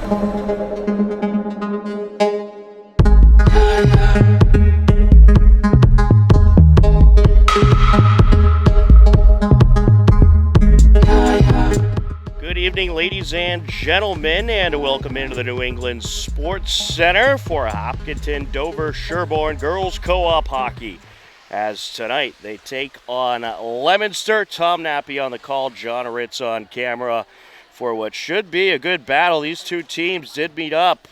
Good evening, ladies and gentlemen, and welcome into the New England Sports Center for Hopkinton Dover Sherborne Girls Co-op Hockey. As tonight they take on Leominster. Tom Nappy on the call, John Ritz on camera for what should be a good battle. These two teams did meet up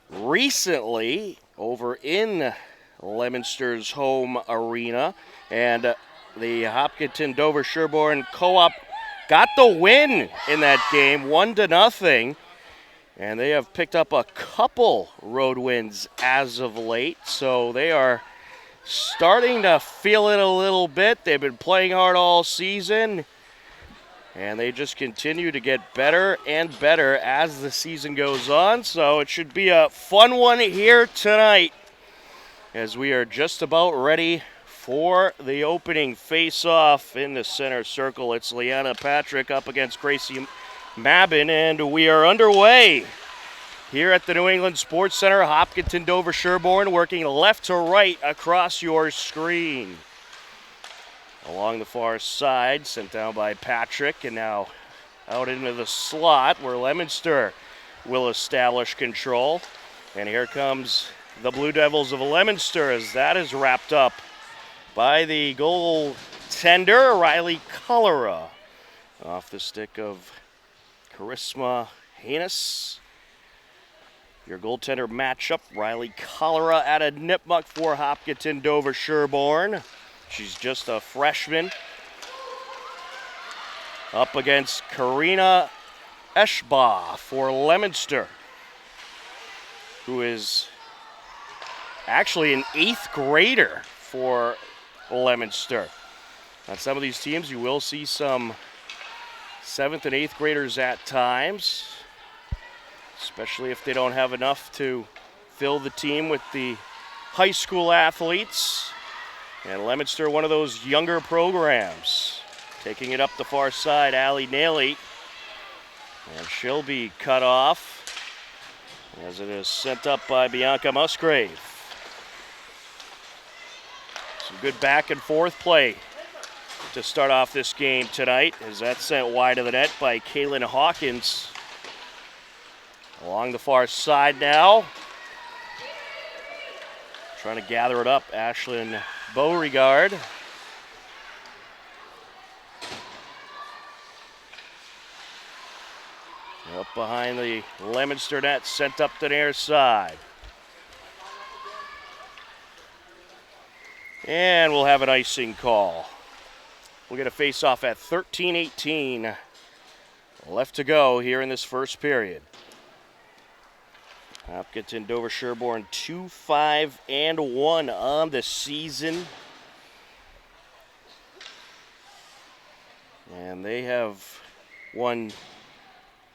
recently over in Leominster's home arena, and the Hopkinton Dover Sherborne Co-op got the win in that game, 1-0, and they have picked up a couple road wins as of late, so they are starting to feel it a little bit. They've been playing hard all season, and they just continue to get better and better as the season goes on, so it should be a fun one here tonight as we are just about ready for the opening face-off in the center circle. It's Leanna Patrick up against Gracie Mabin, and we are underway here at the New England Sports Center. Hopkinton Dover Sherborne working left to right across your screen. Along the far side, sent down by Patrick, and now out into the slot where Leominster will establish control. And here comes the Blue Devils of Leominster as that is wrapped up by the goaltender, Riley Cholera, off the stick of Charisma Hanus. Your goaltender matchup, Riley Cholera out of Nipmuc for Hopkinton Dover Sherborne. She's just a freshman. Up against Karina Eschbaugh for Leominster, who is actually an 8th grader for Leominster. On some of these teams, you will see some 7th and 8th graders at times, especially if they don't have enough to fill the team with the high school athletes. And Leominster, one of those younger programs. Taking it up the far side, Allie Naily. And she'll be cut off as it is sent up by Bianca Musgrave. Some good back and forth play to start off this game tonight, as that's sent wide of the net by Kaylin Hawkins. Along the far side now, trying to gather it up, Ashlyn Beauregard. Up behind the Leominster net, sent up the near side. And we'll have an icing call. We'll get a face-off at 13:18 left to go here in this first period. Hopkinton Dover Sherborne 2-5-1 on the season. And they have won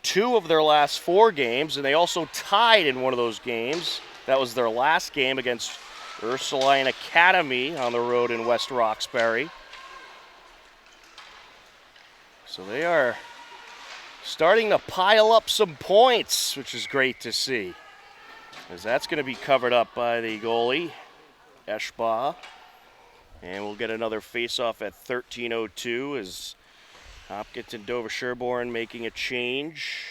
2 of their last 4 games, and they also tied in one of those games. That was their last game against Ursuline Academy on the road in West Roxbury. So they are starting to pile up some points, which is great to see, as that's going to be covered up by the goalie, Eschbaugh. And we'll get another face-off at 13:02 as Hopkinton Dover Sherborne making a change.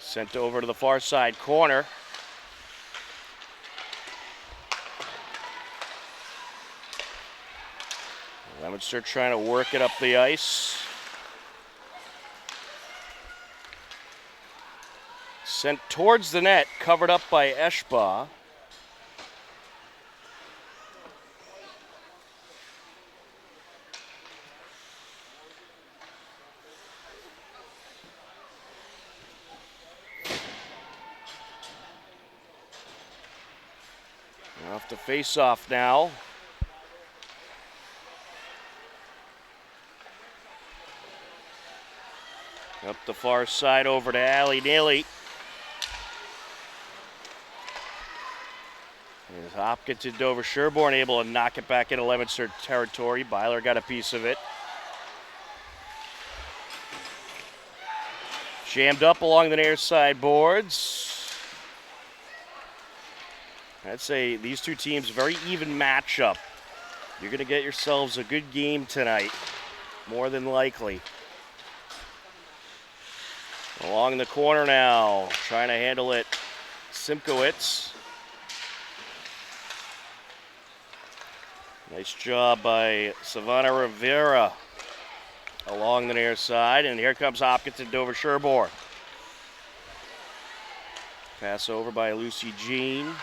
Sent over to the far side corner. Leominster trying to work it up the ice. Sent towards the net, covered up by Eschbaugh. Off the face-off now. Up the far side over to Allie Naily. Hopkinton Dover Sherborne able to knock it back into Leominster territory. Byler got a piece of it. Jammed up along the near side boards. I'd say these two teams, very even matchup. You're going to get yourselves a good game tonight, more than likely. Along the corner now, trying to handle it, Simkowitz. Nice job by Savannah Rivera along the near side, and here comes Hopkinton Dover Sherborne. Pass over by Lucy Jean.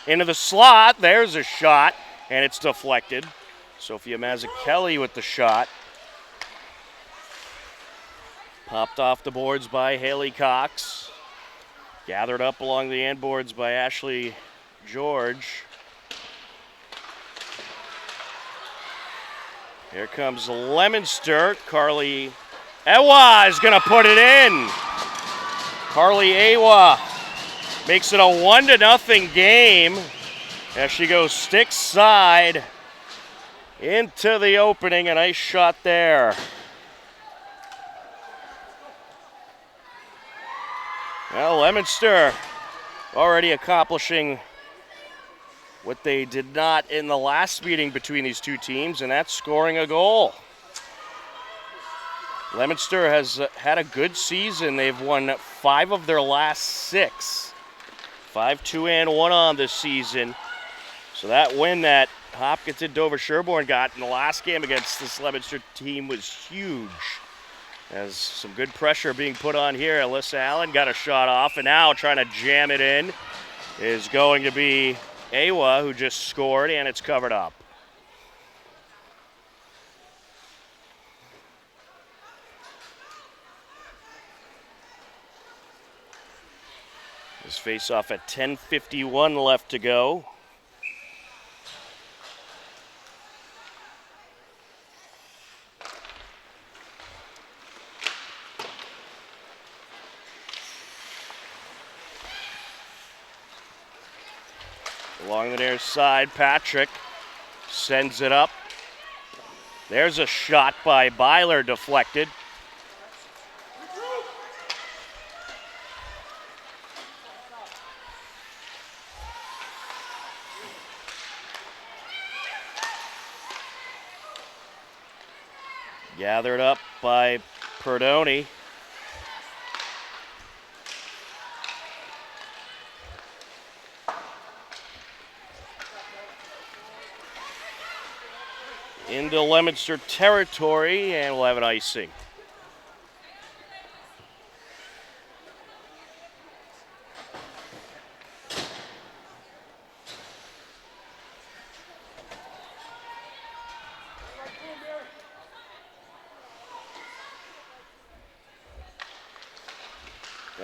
Into the slot, there's a shot, and it's deflected. Sophia Mazzucchelli with the shot. Popped off the boards by Haley Cox. Gathered up along the end boards by Ashley George. Here comes Leominster. Carly Ewa is going to put it in. Carly Ewa makes it a 1-0 game as she goes stick side into the opening. A nice shot there. Well, Leominster already accomplishing what they did not in the last meeting between these two teams, and that's scoring a goal. Leominster has had a good season. They've won 5 of their last 6. 5-2-1 on this season. So that win that Hopkinton Dover Sherborne got in the last game against this Leominster team was huge. As some good pressure being put on here. Alyssa Allen got a shot off, and now trying to jam it in is going to be Ewa, who just scored, and it's covered up. This face-off at 10:51 left to go. Along the near side, Patrick sends it up. There's a shot by Byler, deflected. Gathered up by Perdoni. Into Leominster territory, and we'll have an icing.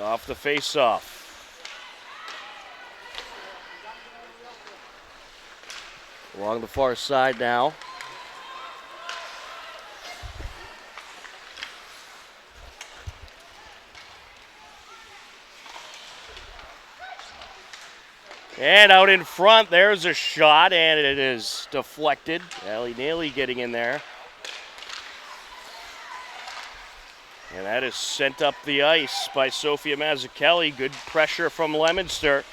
Off the face-off. Along the far side now. And out in front, there's a shot, and it is deflected. Allie Neely getting in there. And that is sent up the ice by Sophia Mazzucchelli. Good pressure from Leominster.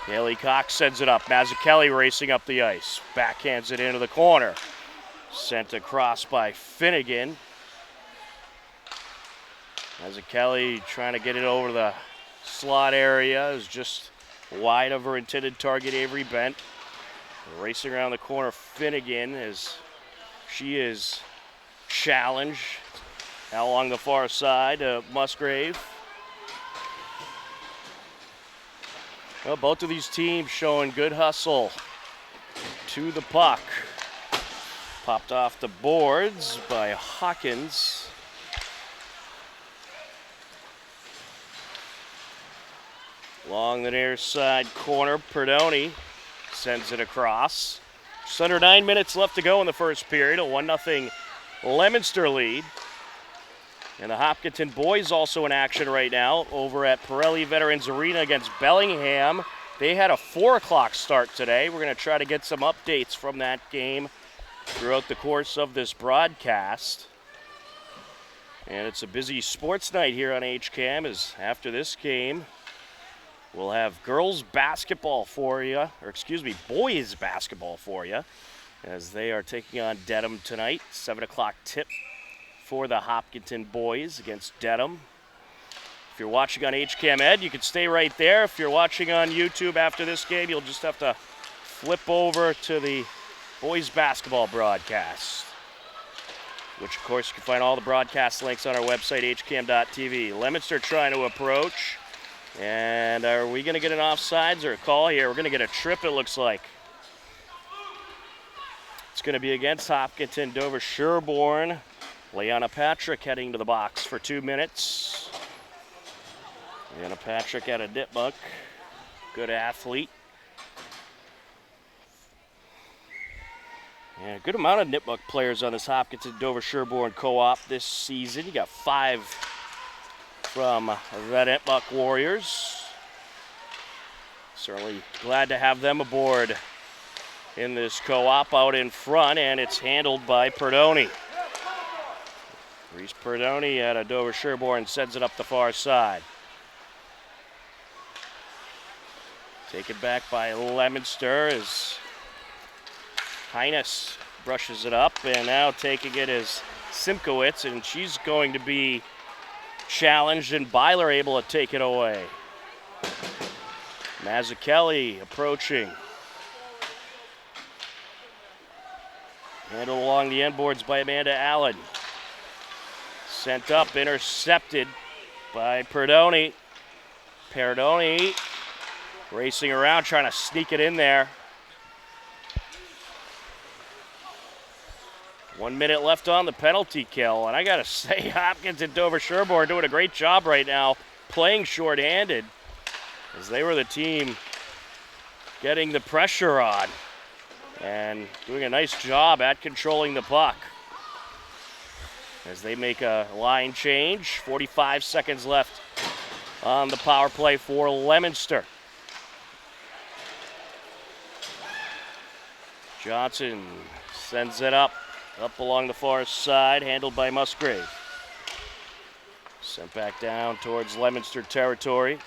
Haley Cox sends it up. Mazzucchelli racing up the ice. Backhands it into the corner. Sent across by Finnegan. Mazzucchelli trying to get it over the slot area, is just wide of her intended target, Avery Bent. Racing around the corner, Finnegan, as she is challenged. Now along the far side, Musgrave. Well, both of these teams showing good hustle to the puck. Popped off the boards by Hawkins. Along the near side corner, Perdoni sends it across. Just under 9 minutes left to go in the first period. A 1-0 Leominster lead. And the Hopkinton boys also in action right now over at Pirelli Veterans Arena against Bellingham. They had a 4 o'clock start today. We're going to try to get some updates from that game throughout the course of this broadcast. And it's a busy sports night here on HCAM, as after this game, we'll have girls basketball for you, or excuse me, boys basketball for you, as they are taking on Dedham tonight. 7 o'clock tip for the Hopkinton boys against Dedham. If you're watching on HCAM Ed, you can stay right there. If you're watching on YouTube after this game, you'll just have to flip over to the boys basketball broadcast, which of course you can find all the broadcast links on our website, hcam.tv. Leominster trying to approach. And are we going to get an offsides or a call here? We're going to get a trip, it looks like. It's going to be against Hopkinton. Dover Sherborne. Leanna Patrick heading to the box for 2 minutes. Leanna Patrick out of Nipmuc. Good athlete. Yeah, a good amount of Nipmuc players on this Hopkinton Dover Sherborne co-op this season. You got 5 from the Nipmuc Warriors. Certainly glad to have them aboard in this co-op out in front, and it's handled by Perdoni. Reese Perdoni out of Dover Sherborne sends it up the far side. Taken back by Leominster as Heiness brushes it up, and now taking it is Simkowitz, and she's going to be challenged, and Byler able to take it away. Mazzucchelli approaching. Handled along the end boards by Amanda Allen. Sent up, intercepted by Perdoni. Perdoni racing around, trying to sneak it in there. 1 minute left on the penalty kill, and I gotta say, Hopkins and Dover Sherborne doing a great job right now playing shorthanded, as they were the team getting the pressure on and doing a nice job at controlling the puck. As they make a line change, 45 seconds left on the power play for Leominster. Johnson sends it up along the far side, handled by Musgrave. Sent back down towards Leominster territory.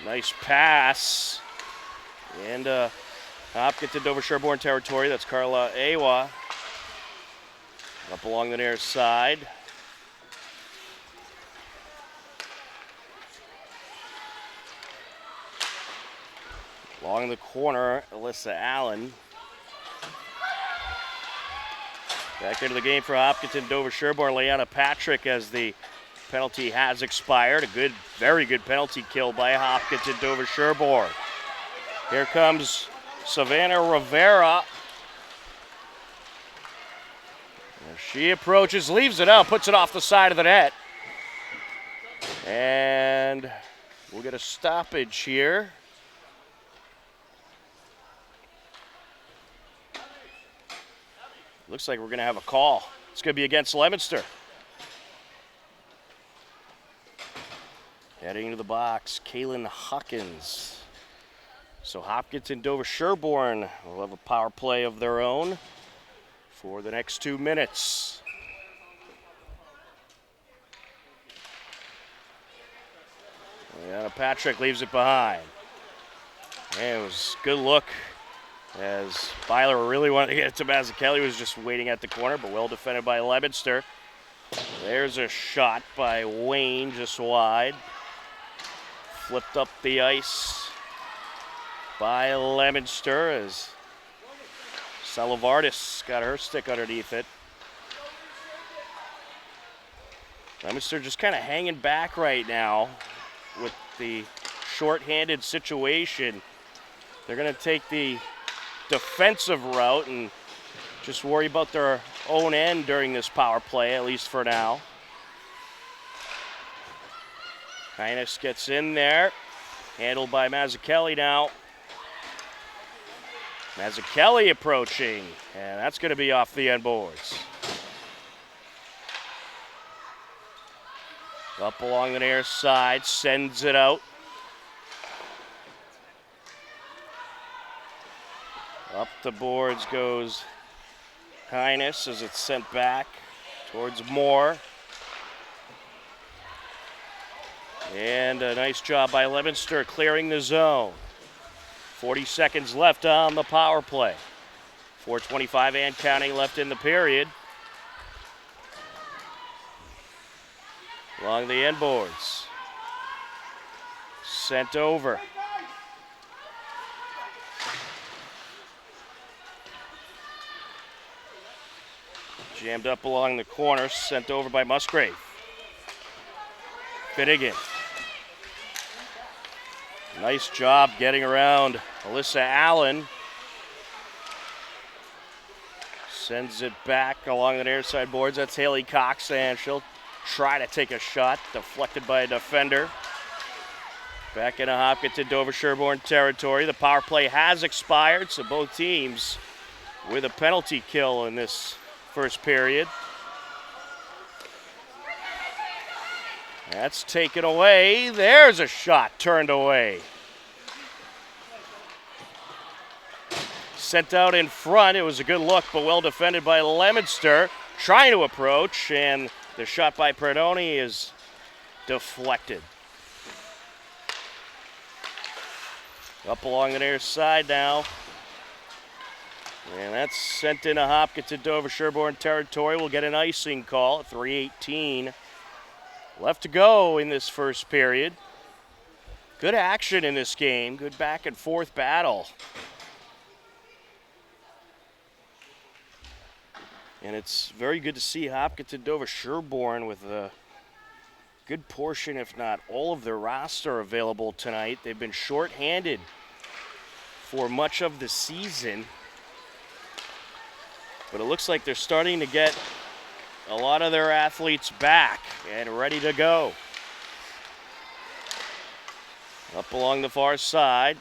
Nice pass. And Hopkinton Dover Sherborne territory. That's Carla Awa. Up along the near side. Along the corner, Alyssa Allen. Back into the game for Hopkinton Dover Sherborne. Leanna Patrick, as the penalty has expired. A good, very good penalty kill by Hopkinton Dover Sherborne. Here comes Savannah Rivera. As she approaches, leaves it out, puts it off the side of the net. And we'll get a stoppage here. Looks like we're going to have a call. It's going to be against Leominster. Heading to the box, Kaylin Hawkins. So Hopkinton Dover Sherborne will have a power play of their own for the next 2 minutes. Leanna Patrick leaves it behind. And it was a good look, as Byler really wanted to get it to Mazzucchelli, was just waiting at the corner, but well defended by Leominster. There's a shot by Wayne, just wide. Flipped up the ice by Leominster, as Salavardis got her stick underneath it. Leominster just kind of hanging back right now with the short-handed situation. They're going to take the defensive route and just worry about their own end during this power play, at least for now. Heiness gets in there, handled by Mazzucchelli now. Mazzucchelli approaching, and that's going to be off the end boards. Up along the near side, sends it out. Up the boards goes Highness as it's sent back towards Moore. And a nice job by Leominster clearing the zone. 40 seconds left on the power play. 4:25 and counting left in the period. Along the end boards. Sent over. Jammed up along the corner, sent over by Musgrave. Finnegan. Nice job getting around Alyssa Allen. Sends it back along the near side boards. That's Haley Cox, and she'll try to take a shot. Deflected by a defender. Back into Hopkinton, Dover Sherborne territory. The power play has expired, so both teams with a penalty kill in this first period. That's taken away. There's a shot turned away. Sent out in front. It was a good look, but well defended by Leominster. Trying to approach, and the shot by Perdoni is deflected. Up along the near side now. And that's sent into Hopkinton, Dover Sherborne territory. We'll get an icing call at 3:18 left to go in this first period. Good action in this game. Good back and forth battle. And it's very good to see Hopkinton, Dover Sherborne with a good portion, if not all of their roster available tonight. They've been shorthanded for much of the season. But it looks like they're starting to get a lot of their athletes back and ready to go. Up along the far side.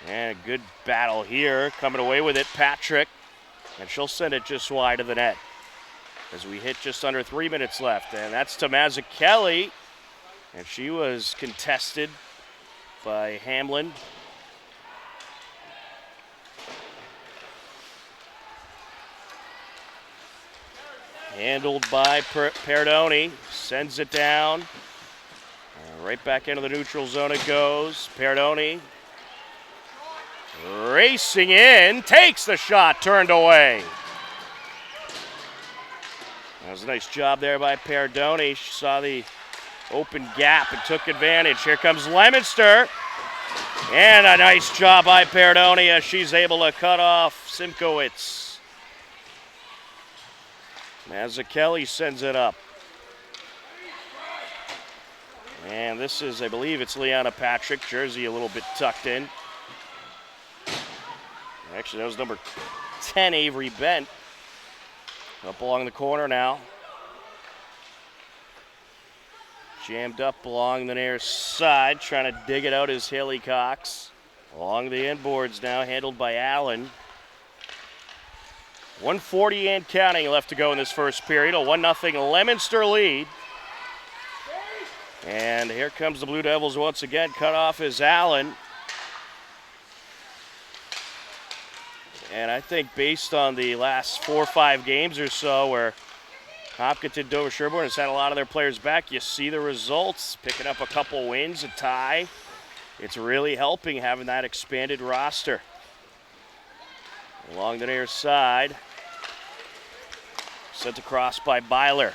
And a good battle here. Coming away with it, Patrick. And she'll send it just wide of the net as we hit just under 3 minutes left. And that's to Mazzucchelli. And she was contested by Hamlin. Handled by Perdoni. Sends it down. Right back into the neutral zone it goes. Perdoni racing in. Takes the shot. Turned away. That was a nice job there by Perdoni. She saw the open gap and took advantage. Here comes Leominster. And a nice job by Perdoni as she's able to cut off Simkowitz. Mazzucchelli sends it up. And this is, I believe it's Leanna Patrick. Jersey a little bit tucked in. Actually, that was number 10, Avery Bent. Up along the corner now. Jammed up along the near side. Trying to dig it out is Haley Cox. Along the inboards now, handled by Allen. 1:40 and counting left to go in this first period. A 1-0 Leominster lead. And here comes the Blue Devils once again. Cut off is Allen. And I think based on the last 4 or 5 games or so where Hopkinton, Dover Sherborne has had a lot of their players back, you see the results. Picking up a couple wins, a tie. It's really helping having that expanded roster. Along the near side. Sent across by Byler.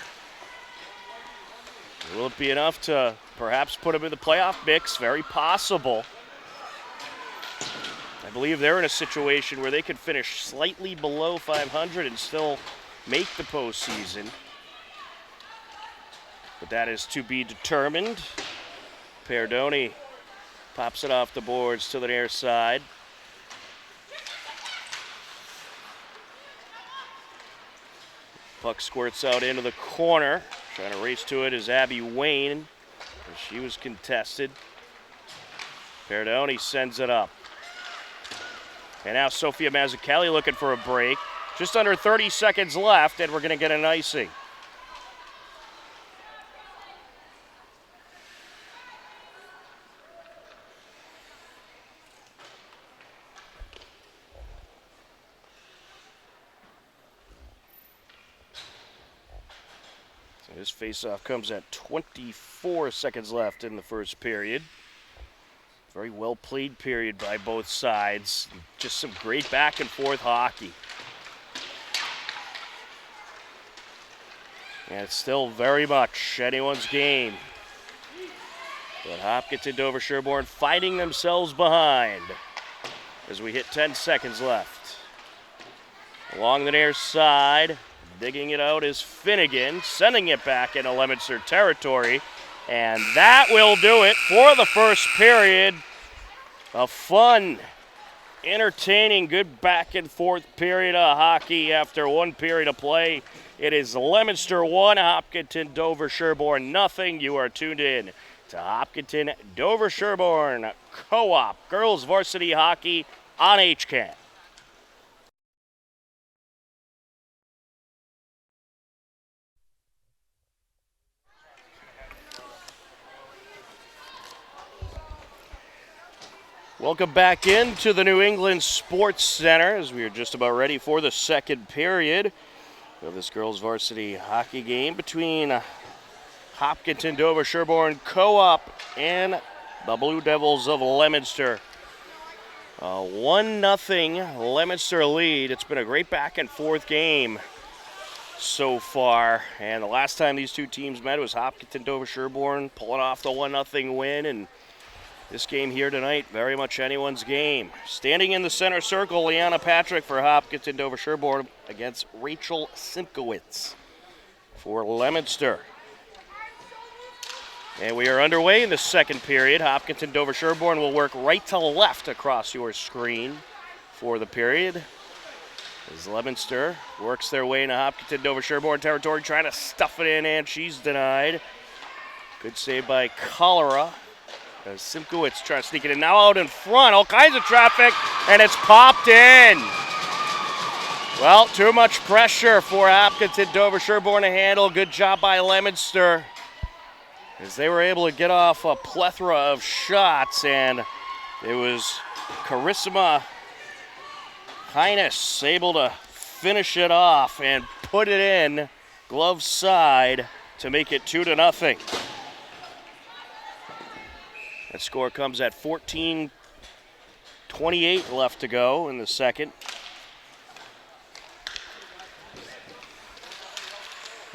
Will it be enough to perhaps put them in the playoff mix? Very possible. I believe they're in a situation where they could finish slightly below 500 and still make the postseason. But that is to be determined. Perdoni pops it off the boards to the near side. Puck squirts out into the corner. Trying to race to it is Abby Wayne. She was contested. Perdoni sends it up. And now Sophia Mazzucchelli looking for a break. Just under 30 seconds left, and we're going to get an icing. So this faceoff comes at 24 seconds left in the first period. Very well played period by both sides. Just some great back and forth hockey. And it's still very much anyone's game. But Hopkinton, Dover Sherborne fighting themselves behind as we hit 10 seconds left. Along the near side, digging it out is Finnegan, sending it back into Leominster territory. And that will do it for the first period. A fun, entertaining, good back and forth period of hockey after one period of play. It is Leominster 1, Hopkinton, Dover Sherborne nothing. You are tuned in to Hopkinton, Dover Sherborne Co-op Girls Varsity Hockey on HCAT. Welcome back into the New England Sports Center as we are just about ready for the second period of this girls varsity hockey game between Hopkinton, Dover Sherborne Co-op and the Blue Devils of Leominster. 1-0 Leominster lead. It's been a great back and forth game so far, and the last time these two teams met was Hopkinton, Dover Sherborne pulling off the 1-0 win, and this game here tonight, very much anyone's game. Standing in the center circle, Liana Patrick for Hopkinton, Dover Sherborne against Rachel Simkowitz for Leominster. And we are underway in the second period. Hopkinton, Dover Sherborne will work right to left across your screen for the period. As Leominster works their way into Hopkinton, Dover Sherborne territory, trying to stuff it in, and she's denied. Good save by Cholera. As Simkowitz trying to sneak it in, now out in front, all kinds of traffic, and it's popped in. Well, too much pressure for Hopkinton, Dover Sherborne to handle. Good job by Leominster as they were able to get off a plethora of shots, and it was Charisma Highness able to finish it off and put it in glove side to make it 2-0. That score comes at 14:28 left to go in the second.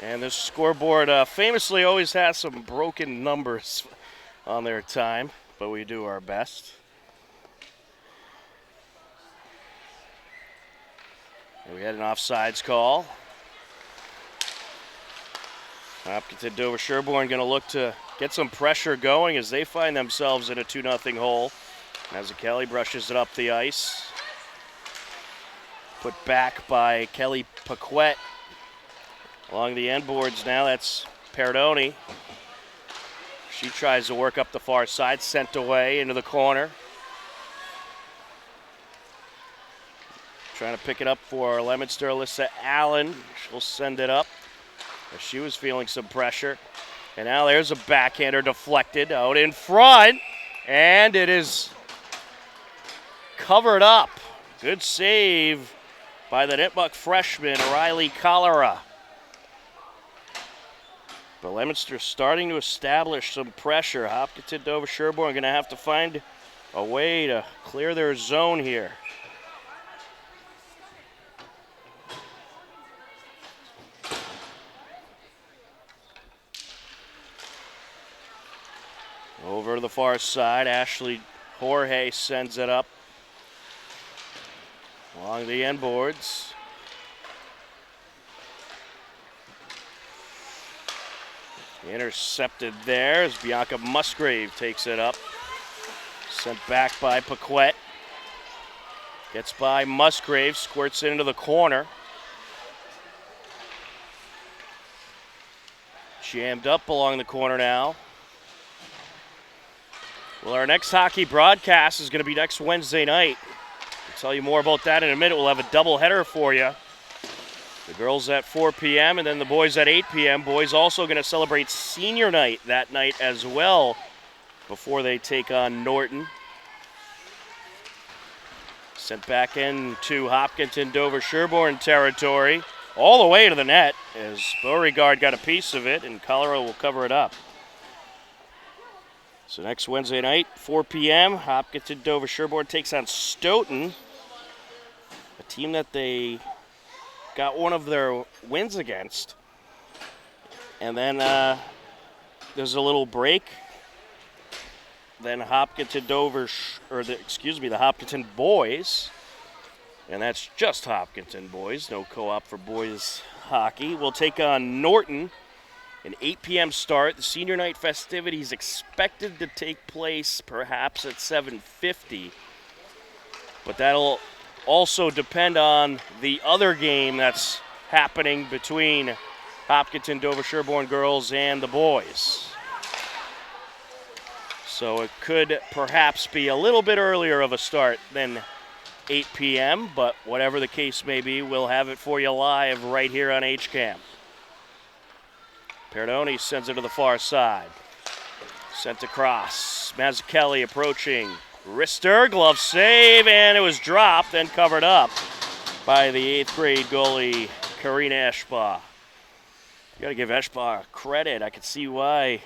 And this scoreboard famously always has some broken numbers on their time, but we do our best. And we had an offsides call. Hopkinton, Dover Sherborne going to look to get some pressure going as they find themselves in a 2-0 hole. Mazzucchelli brushes it up the ice. Put back by Kelly Paquette. Along the end boards now, that's Perdoni. She tries to work up the far side, sent away into the corner. Trying to pick it up for Leominster, Alyssa Allen. She'll send it up. She was feeling some pressure. And now there's a backhander deflected out in front. And it is covered up. Good save by the Nipmuc freshman, Riley Cholera. But Leominster starting to establish some pressure. Hopkinton, Dover Sherborne going to have to find a way to clear their zone here. Over to the far side, Ashley Jorge sends it up along the end boards. Intercepted there as Bianca Musgrave takes it up. Sent back by Paquette. Gets by Musgrave, squirts it into the corner. Jammed up along the corner now. Well, our next hockey broadcast is going to be next Wednesday night tell you more about that in a minute. We'll have a doubleheader for you. The girls at 4 p.m. and then the boys at 8 p.m. Boys also going to celebrate senior night that night as well before they take on Norton. Sent back into Hopkinton, Dover, Sherborne territory. All the way to the net as Beauregard got a piece of it and Colorado will cover it up. So next Wednesday night, 4 p.m., Hopkinton, Dover, Sherborne takes on Stoughton, a team that they got one of their wins against. And then there's a little break. Then Hopkinton, Dover, the Hopkinton boys. And that's just Hopkinton boys, no co-op for boys hockey. We'll take on Norton, an 8 p.m. start. The senior night festivities expected to take place perhaps at 7:50. But that'll also depend on the other game that's happening between Hopkinton, Dover, Sherborne girls and the boys. So it could perhaps be a little bit earlier of a start than 8 p.m., but whatever the case may be, we'll have it for you live right here on HCAM. Perdoni sends it to the far side. Sent across. Mazzucchelli approaching. Wrister, glove save, and it was dropped and covered up by the 8th grade goalie, Karina Eschbach. You got to give Eschbach credit. I can see why,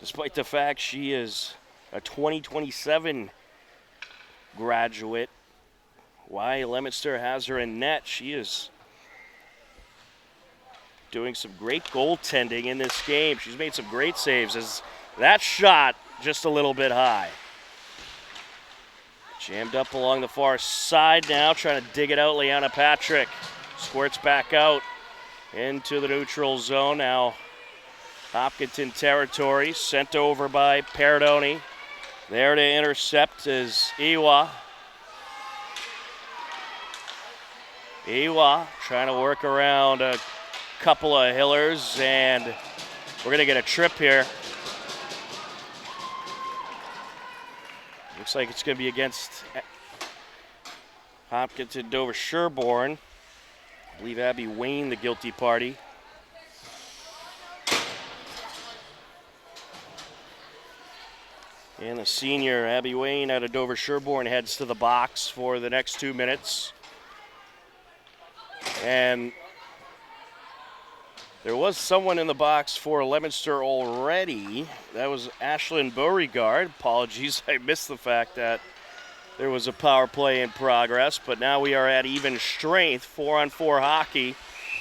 despite the fact she is a 2027 graduate, why Leominster has her in net. She is doing some great goaltending in this game. She's made some great saves. As that shot just a little bit high. Jammed up along the far side now, trying to dig it out. Liana Patrick squirts back out into the neutral zone. Now Hopkinton territory, sent over by Perdoni. There to intercept is Iwa. Iwa trying to work around a couple of Hillers, and we're going to get a trip here. Looks like it's going to be against Hopkinton, Dover, Sherborne. I believe Abby Wayne, the guilty party. And the senior, Abby Wayne, out of Dover, Sherborne, heads to the box for the next 2 minutes. And there was someone in the box for Leominster already. That was Ashlyn Beauregard. Apologies, I missed the fact that there was a power play in progress. But now we are at even strength, 4-on-4 hockey,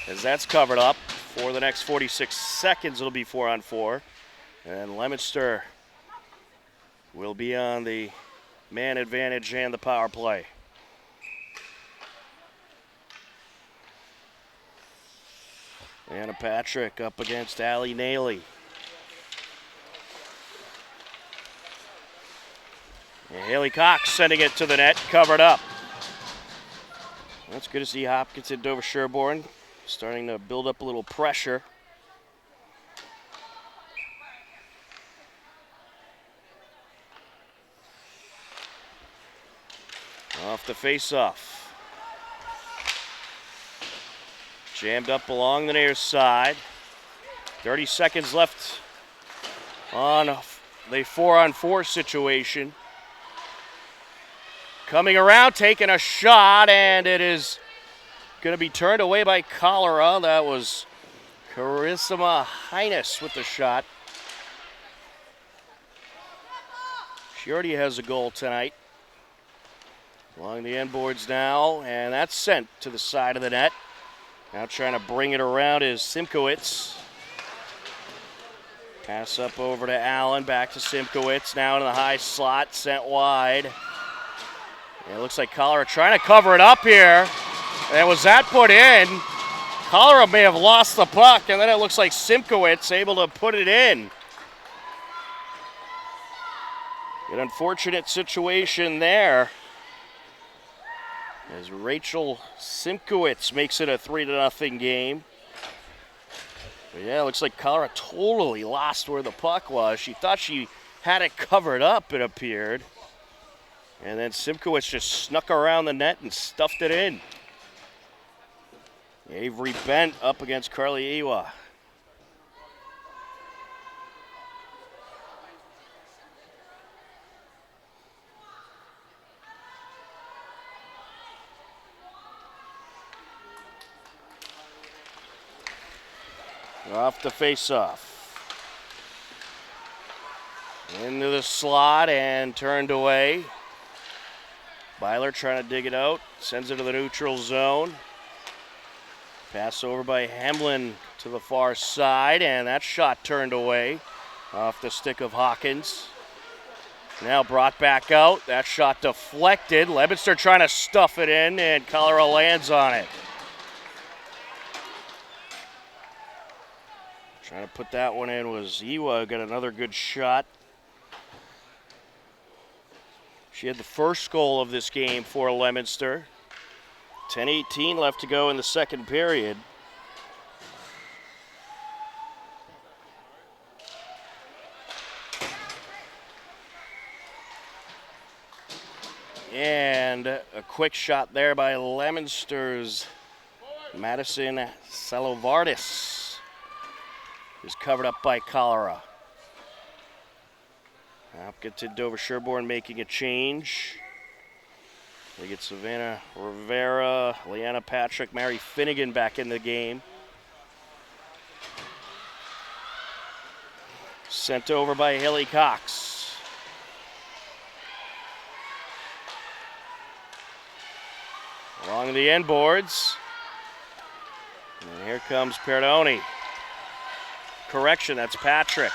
as that's covered up. For the next 46 seconds, it'll be 4-on-4. And Leominster will be on the man advantage and the power play. Anna Patrick up against Allie Naley. And Haley Cox sending it to the net, covered up. That's good to see Hopkinton, Dover, Sherborne starting to build up a little pressure. Off the face-off. Jammed up along the near side. 30 seconds left on the 4-on-4 situation. Coming around, taking a shot, and it is going to be turned away by Cholera. That was Carissima Highness with the shot. She already has a goal tonight. Along the end boards now, and that's sent to the side of the net. Now trying to bring it around is Simkowitz. Pass up over to Allen, back to Simkowitz. Now in the high slot, sent wide. And it looks like Cholera trying to cover it up here. And was that put in? Cholera may have lost the puck, and then it looks like Simkowitz able to put it in. An unfortunate situation there, as Rachel Simkowitz makes it a 3-0 game. But yeah, it looks like Cholera totally lost where the puck was. She thought she had it covered up, it appeared. And then Simkowitz just snuck around the net and stuffed it in. Avery Bent up against Carly Iwa. Off the face-off. Into the slot and turned away. Byler trying to dig it out. Sends it to the neutral zone. Pass over by Hemlin to the far side, and that shot turned away off the stick of Hawkins. Now brought back out. That shot deflected. Leominster trying to stuff it in, and Colorado lands on it. Trying to put that one in was Iwa. Got another good shot. She had the first goal of this game for Leominster. 10:18 left to go in the second period. And a quick shot there by Leominster's Madison Salovardis. Is covered up by Cholera. Hopkinton Dover Sherborne making a change. They get Savannah Rivera, Leanna Patrick, Mary Finnegan back in the game. Sent over by Haley Cox. Along the end boards. And here comes Perdoni. Correction, that's Patrick.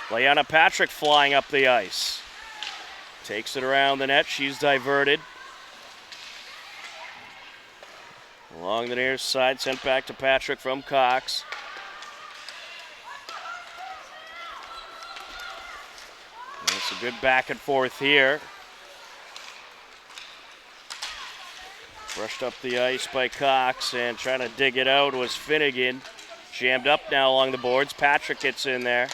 Leanna Patrick flying up the ice. Takes it around the net. She's diverted. Along the near side, sent back to Patrick from Cox. And it's a good back and forth here. Brushed up the ice by Cox, and trying to dig it out was Finnegan. Jammed up now along the boards. Patrick gets in there.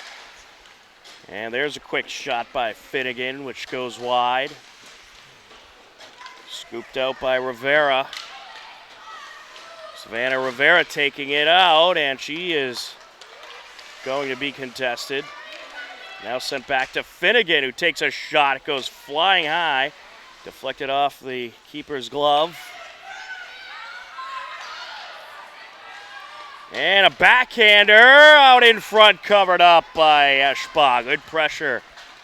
And there's a quick shot by Finnegan, which goes wide. Scooped out by Rivera. Savannah Rivera taking it out, and she is going to be contested. Now sent back to Finnegan, who takes a shot. It goes flying high. Deflected off the keeper's glove. And a backhander out in front, covered up by Eschbach. Good pressure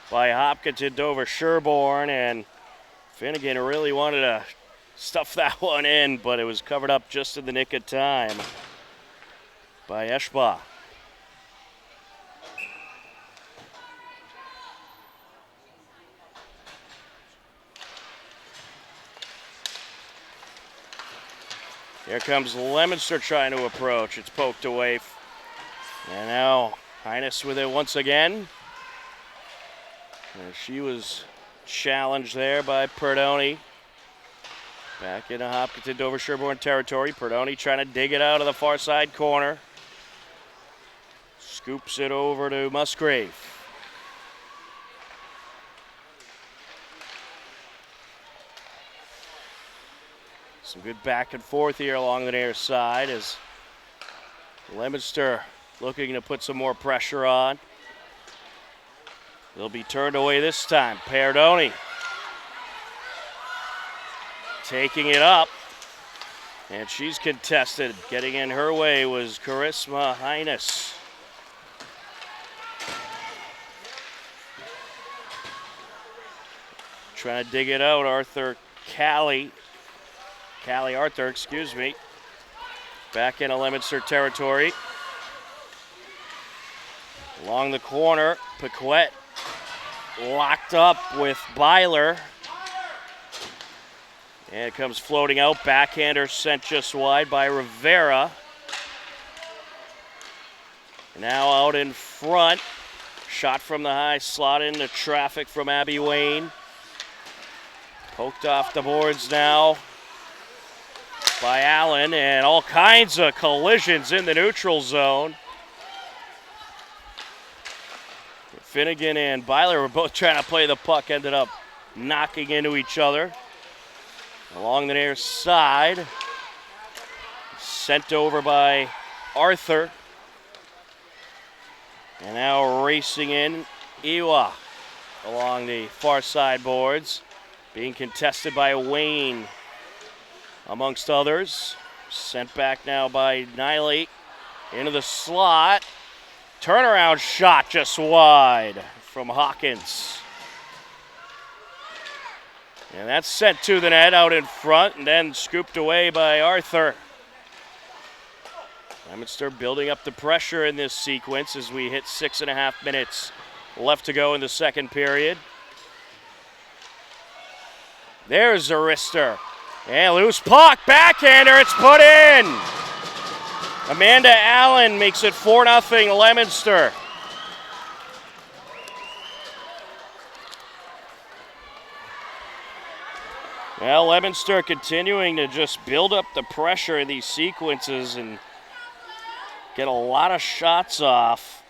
by Hopkinton Dover Sherborne, and Finnegan really wanted to stuff that one in, but it was covered up just in the nick of time by Eschbach. Here comes Leominster trying to approach. It's poked away. And now Highness with it once again. And she was challenged there by Perdoni. Back into Hopkinton Dover Sherborne territory. Perdoni trying to dig it out of the far side corner. Scoops it over to Musgrave. Some good back and forth here along the near side as Leominster looking to put some more pressure on. They'll be turned away this time. Perdoni taking it up, and she's contested. Getting in her way was Charisma Highness. Trying to dig it out, Callie Arthur, back into Leominster territory. Along the corner, Paquette locked up with Byler. And it comes floating out. Backhander sent just wide by Rivera. Now out in front. Shot from the high slot into traffic from Abby Wayne. Poked off the boards now by Allen, and all kinds of collisions in the neutral zone. Finnegan and Byler were both trying to play the puck, ended up knocking into each other. Along the near side. Sent over by Arthur. And now racing in Iwa along the far side boards. Being contested by Wayne amongst others. Sent back now by Niley into the slot. Turnaround shot just wide from Hawkins. And that's sent to the net out in front and then scooped away by Arthur. Leominster building up the pressure in this sequence as we hit 6.5 minutes left to go in the second period. There's Zarister. And loose puck, backhander, it's put in. Amanda Allen makes it 4-0 Leominster. Well, Leominster continuing to just build up the pressure in these sequences and get a lot of shots off.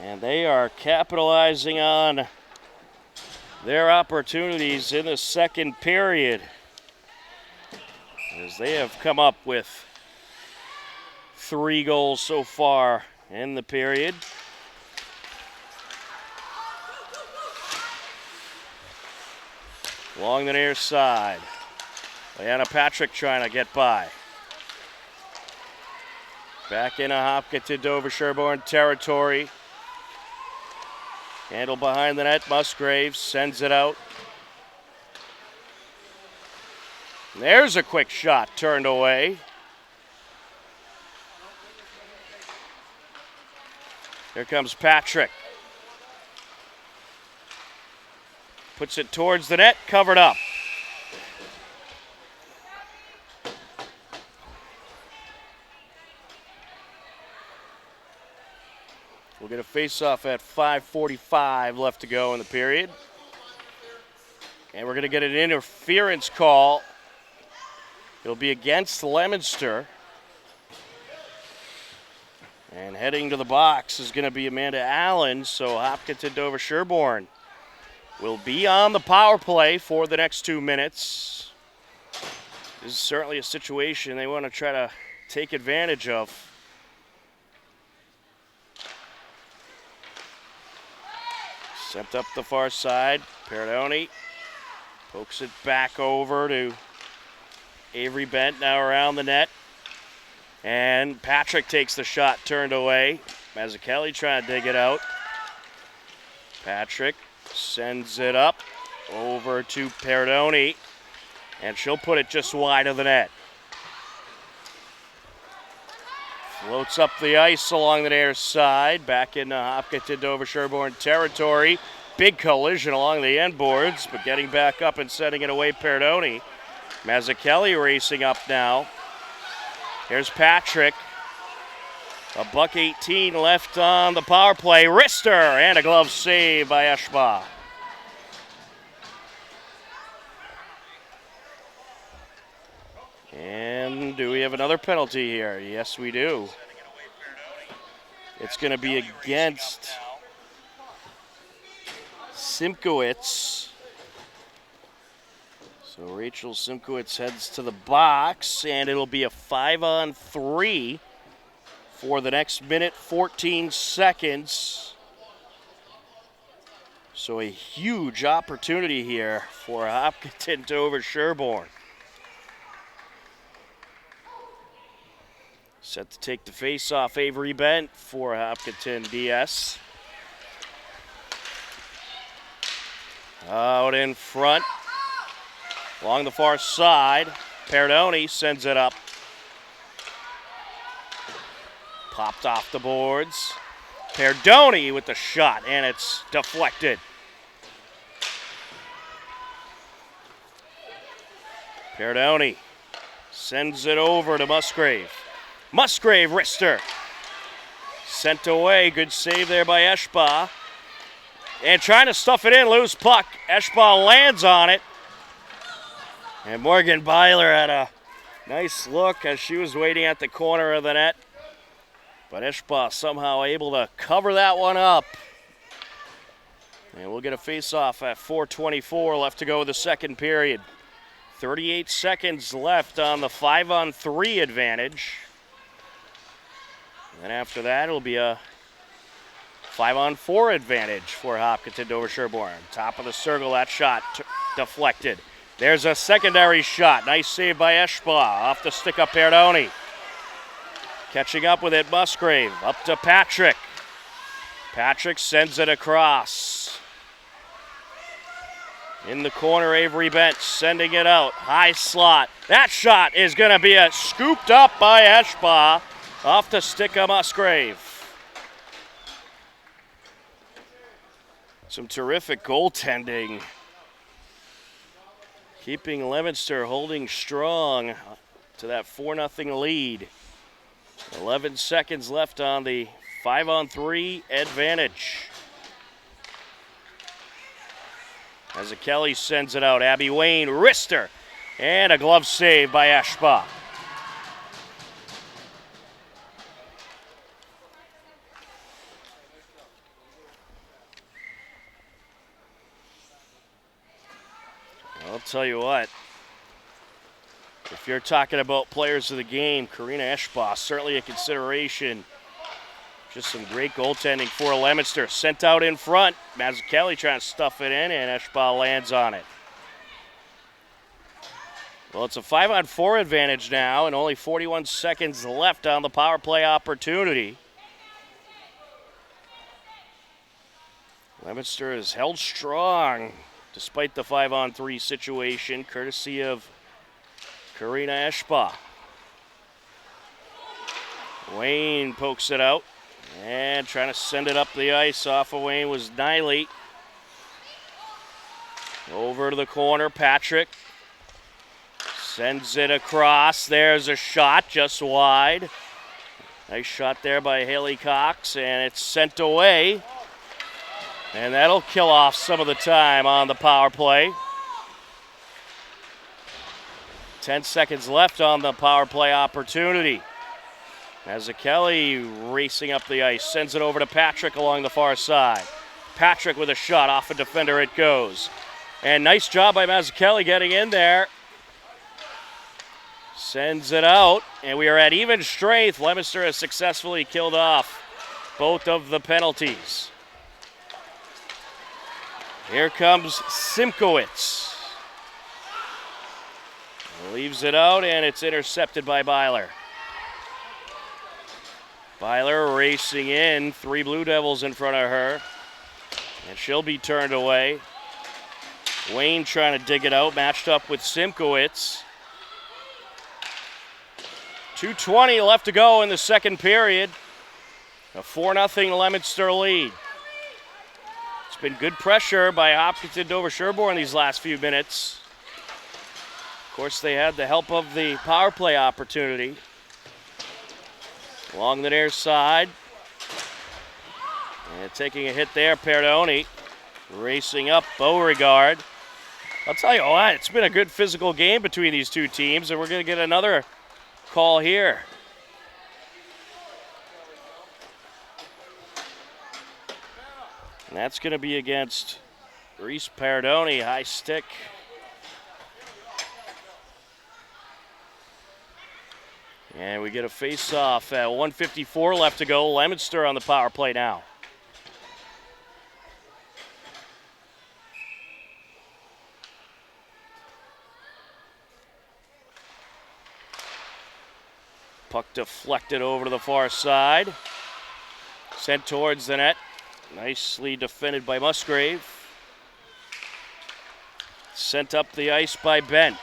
And they are capitalizing on their opportunities in the second period, as they have come up with 3 goals so far in the period. Along the near side, Leanna Patrick trying to get by. Back into Hopkinton, Dover Sherborne territory. Handle behind the net, Musgrave sends it out. There's a quick shot turned away. Here comes Patrick. Puts it towards the net, covered up. We'll get a face-off at 5:45 left to go in the period. And we're going to get an interference call. It'll be against Leominster. And heading to the box is going to be Amanda Allen, so Hopkinton Dover Sherborne will be on the power play for the next 2 minutes. This is certainly a situation they want to try to take advantage of. Sent up the far side. Peridoni pokes it back over to Avery Bent, now around the net. And Patrick takes the shot turned away. Mazzucchelli trying to dig it out. Patrick sends it up over to Peridoni. And she'll put it just wide of the net. Floats up the ice along the near side. Back into Hopkinton Dover Sherborne territory. Big collision along the end boards, but getting back up and setting it away, Peridoni. Mazzucchelli racing up now. Here's Patrick. $1:18 left on the power play. Wrister and a glove save by Eschba. And do we have another penalty here? Yes, we do. It's going to be against Simkowitz. So Rachel Simkowitz heads to the box, and it'll be a 5-on-3 for the next minute, 14 seconds. So a huge opportunity here for Hopkinton Dover Sherborne. Set to take the face-off, Avery Bent for Hopkinton DS. Out in front, along the far side, Peridoni sends it up. Popped off the boards. Peridoni with the shot, and it's deflected. Peridoni sends it over to Musgrave. Musgrave, Wrister. Sent away, good save there by Eschba. And trying to stuff it in, loose puck. Eschba lands on it. And Morgan Byler had a nice look as she was waiting at the corner of the net. But Eschba somehow able to cover that one up. And we'll get a face-off at 4:24 left to go in the second period. 38 seconds left on the 5-on-3 advantage. And after that, it'll be a 5-on-4 advantage for Hopkinton Dover Sherborne. Top of the circle, that shot deflected. There's a secondary shot. Nice save by Eschba. Off the stick of Perdoni. Catching up with it, Musgrave. Up to Patrick. Patrick sends it across. In the corner, Avery Bent sending it out. High slot. That shot is going to be scooped up by Eschba. Off the stick of Musgrave. Some terrific goaltending. Keeping Leominster holding strong to that 4-0 lead. 11 seconds left on the 5-on-3 advantage. As Kelly sends it out, Abby Wayne, wrister, and a glove save by Eschba. I'll tell you what, if you're talking about players of the game, Karina Eschba, certainly a consideration. Just some great goaltending for Leominster. Sent out in front. Mazzucchelli trying to stuff it in, and Eschba lands on it. Well, it's a 5-on-4 advantage now, and only 41 seconds left on the power play opportunity. Leominster is held strong despite the 5-on-3 situation, courtesy of Karina Eschba. Wayne pokes it out and trying to send it up the ice. Off of Wayne was Niley. Over to the corner, Patrick sends it across. There's a shot just wide. Nice shot there by Haley Cox, and it's sent away. And that'll kill off some of the time on the power play. 10 seconds left on the power play opportunity. Mazzucchelli racing up the ice, sends it over to Patrick along the far side. Patrick with a shot, off a defender it goes. And nice job by Mazzucchelli getting in there. Sends it out, and we are at even strength. Leominster has successfully killed off both of the penalties. Here comes Simkowitz. Leaves it out, and it's intercepted by Byler. Byler racing in, 3 Blue Devils in front of her, and she'll be turned away. Wayne trying to dig it out, matched up with Simkowitz. 2:20 left to go in the second period. A 4-0 Leominster lead. It's been good pressure by Hopkinton Dover Sherborne these last few minutes. Of course, they had the help of the power play opportunity. Along the near side. And taking a hit there, Perdoni. Racing up Beauregard. I'll tell you what, it's been a good physical game between these two teams, and we're going to get another call here. And that's going to be against Reese Perdoni, high stick. And we get a face-off at 1:54 left to go. Leominster on the power play now. Puck deflected over to the far side. Sent towards the net. Nicely defended by Musgrave. Sent up the ice by Bent.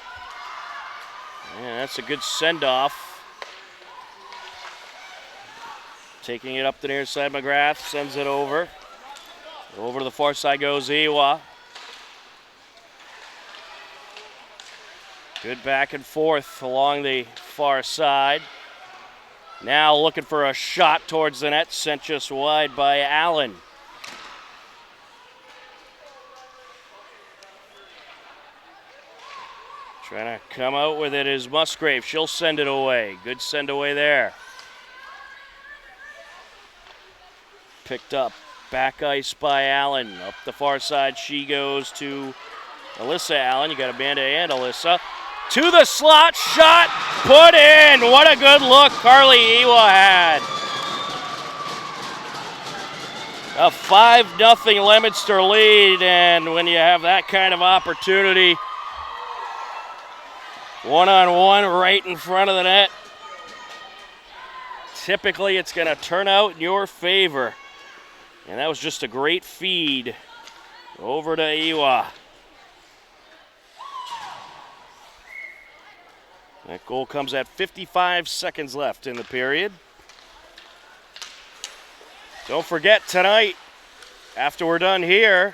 Yeah, that's a good send-off. Taking it up the near side, McGrath sends it over. Over to the far side goes Ewa. Good back and forth along the far side. Now looking for a shot towards the net, sent just wide by Allen. Trying to come out with it is Musgrave. She'll send it away. Good send away there. Picked up Back ice by Allen. Up the far side she goes to Alyssa Allen. You got Amanda and Alyssa. To the slot, shot, put in. What a good look Carly Ewa had. A 5-0 Leominster lead, and when you have that kind of opportunity, one-on-one right in front of the net, typically it's going to turn out in your favor. And that was just a great feed over to Ewa. That goal comes at 55 seconds left in the period. Don't forget tonight, after we're done here,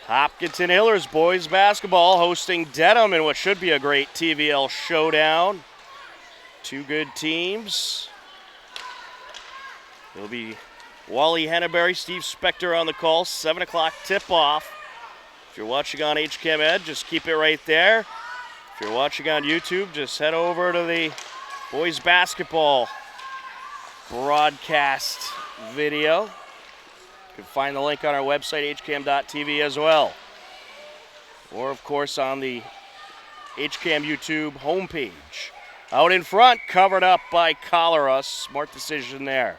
Hopkinton Hillers boys basketball hosting Dedham in what should be a great TVL showdown. Two good teams. It'll be Wally Henneberry, Steve Spector on the call, 7 o'clock tip-off. If you're watching on HCAM Ed, just keep it right there. If you're watching on YouTube, just head over to the boys basketball broadcast video. You can find the link on our website, hcam.tv as well. Or, of course, on the HCAM YouTube homepage. Out in front, covered up by Cholera. Smart decision there.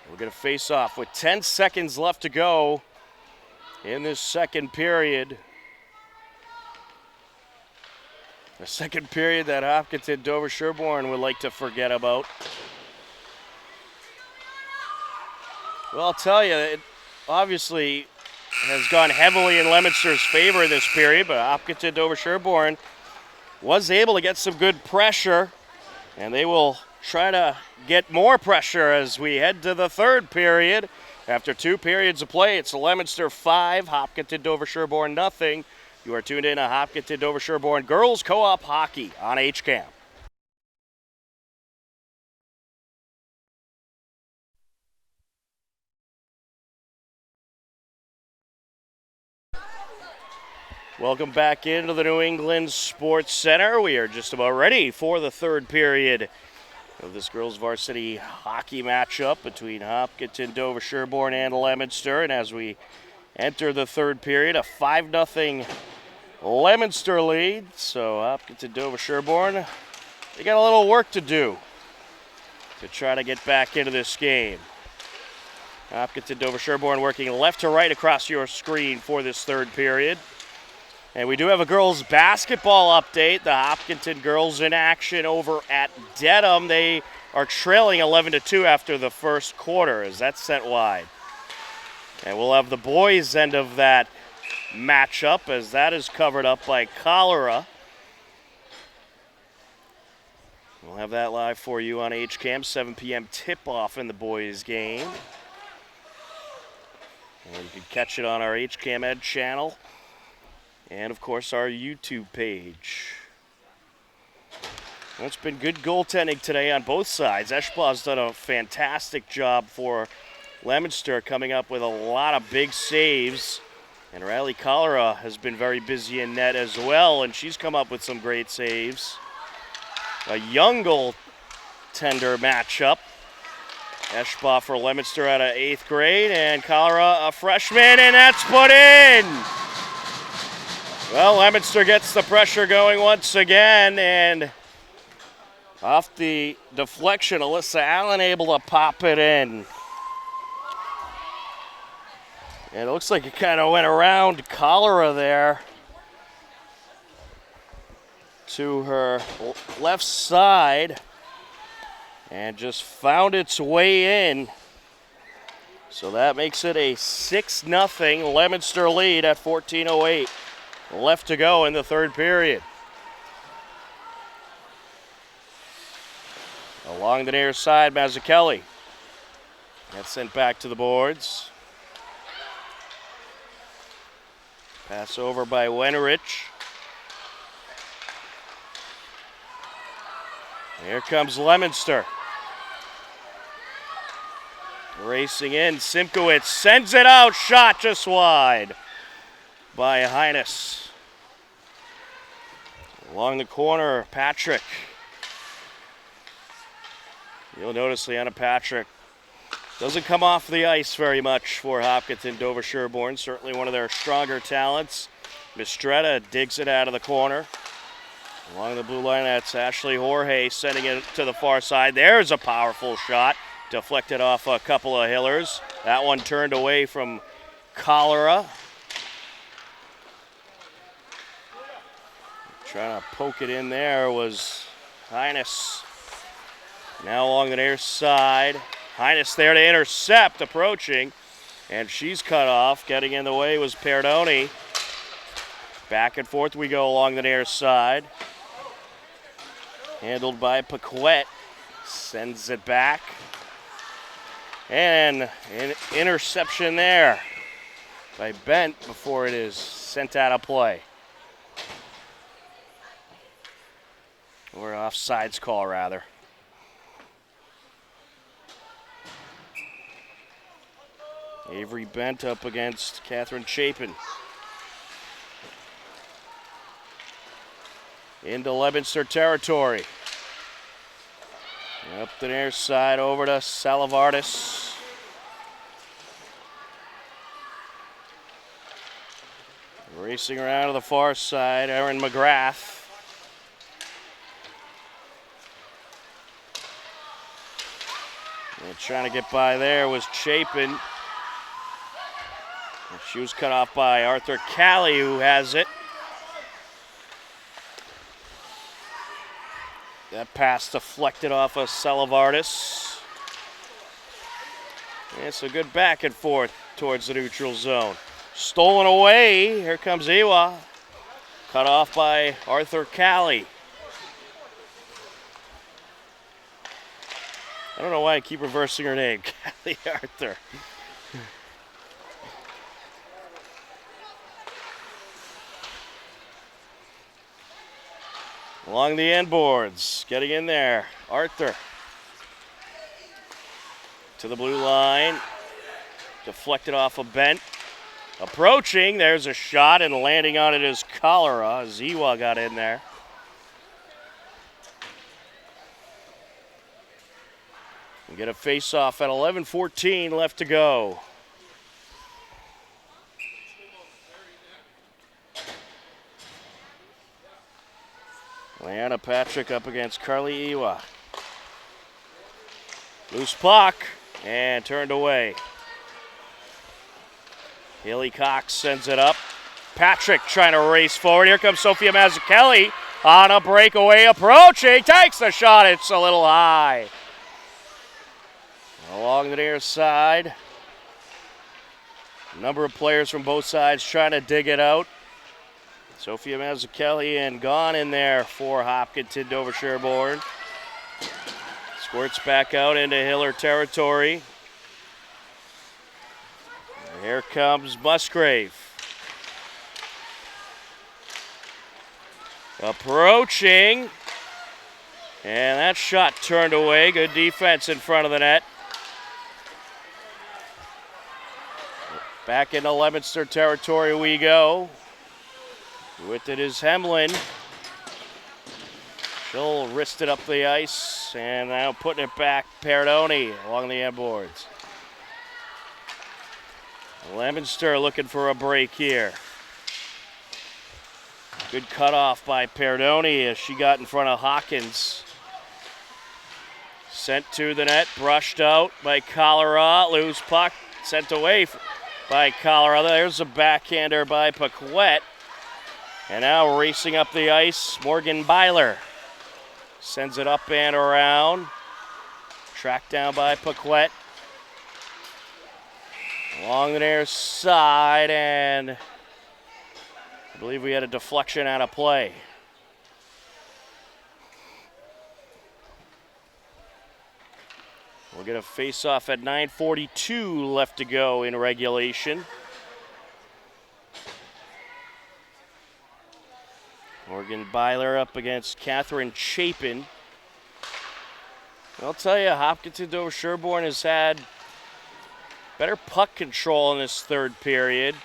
We're going to face off with 10 seconds left to go in this second period. A second period that Hopkinton Dover Sherborne would like to forget about. Well, I'll tell you, it obviously has gone heavily in Leominster's favor this period, but Hopkinton Dover Sherborne was able to get some good pressure, and they will try to get more pressure as we head to the third period. After 2 periods of play, it's Leominster 5, Hopkinton Dover Sherborne nothing. You are tuned in to Hopkinton Dover Sherborne Girls Co-op Hockey on HCAM. Welcome back into the New England Sports Center. We are just about ready for the third period of this girls varsity hockey matchup between Hopkinton, Dover Sherborne, and Leominster. And as we enter the third period, a 5-0 Leominster lead. So Hopkinton, Dover Sherborne, they got a little work to do to try to get back into this game. Hopkinton, Dover Sherborne working left to right across your screen for this third period. And we do have a girls basketball update. The Hopkinton girls in action over at Dedham. They are trailing 11-2 after the first quarter as that's sent wide. And we'll have the boys' end of that matchup as that is covered up by Cholera. We'll have that live for you on HCAM, 7 p.m. tip-off in the boys' game. And you can catch it on our HCAM Ed channel. And, of course, our YouTube page. Well, it's been good goaltending today on both sides. Eschblau's done a fantastic job for Leominster, coming up with a lot of big saves. And Riley Cholera has been very busy in net as well, and she's come up with some great saves. A young goaltender matchup. Eschblau for Leominster out of 8th grade, and Cholera a freshman, and that's put in! Well, Leominster gets the pressure going once again, and off the deflection, Alyssa Allen able to pop it in. And it looks like it kind of went around Cholera there to her left side and just found its way in. So that makes it a 6-0 Leominster lead at 14:08 left to go in the third period. Along the near side, Mazzucchelli. That's sent back to the boards. Pass over by Wenrich. Here comes Leominster. Racing in, Simkowitz sends it out, shot just wide by Heinous. Along the corner, Patrick. You'll notice Leanna Patrick doesn't come off the ice very much for Hopkinton Dover Sherborne. Certainly one of their stronger talents. Mistretta digs it out of the corner. Along the blue line, that's Ashley Jorge sending it to the far side. There's a powerful shot. Deflected off a couple of Hillers. That one turned away from Cholera. Trying to poke it in there was Highness. Now along the near side. Highness there to intercept, approaching. And she's cut off. Getting in the way was Perdoni. Back and forth we go along the near side. Handled by Paquette. Sends it back. And an interception there by Bent before it is sent out of play. Or an offsides call, rather. Avery Bent up against Catherine Chapin. Into Leominster territory. Up the near side over to Salavardis. Racing around to the far side, Erin McGrath. And trying to get by there was Chapin. She was cut off by Arthur Calley, who has it. That pass deflected off of Salavardis. And it's a good back and forth towards the neutral zone. Stolen away. Here comes Iwa. Cut off by Arthur Calley. I don't know why I keep reversing her name. Calley Arthur. Along the end boards, getting in there, Arthur. To the blue line, deflected off a Bent. Approaching, there's a shot, and landing on it is Cholera. Ziwa got in there. We get a face-off at 11:14 left to go. Leanna Patrick up against Carly Iwa. Loose puck and turned away. Haley Cox sends it up. Patrick trying to race forward. Here comes Sophia Mazzucchelli on a breakaway approaching. Takes the shot. It's a little high. Along the near side. A number of players from both sides trying to dig it out. Sophia Mazzucchelli and gone in there for Hopkinton Dover Sherborne. Squirts back out into Hiller territory. And here comes Musgrave. Approaching. And that shot turned away. Good defense in front of the net. Back into Leominster territory we go. With it is Hemlin. She'll wrist it up the ice, and now putting it back, Perdoni along the end boards. Leominster looking for a break here. Good cutoff by Perdoni as she got in front of Hawkins. Sent to the net, brushed out by Cholera. Loose puck, sent away by Cholera. There's a backhander by Paquette. And now racing up the ice, Morgan Byler. Sends it up and around. Tracked down by Paquette. Along the near side, and I believe we had a deflection out of play. We'll get a face-off at 9:42 left to go in regulation. Morgan Byler up against Catherine Chapin. I'll tell you, Hopkinton Dover Sherborne has had better puck control in this third period.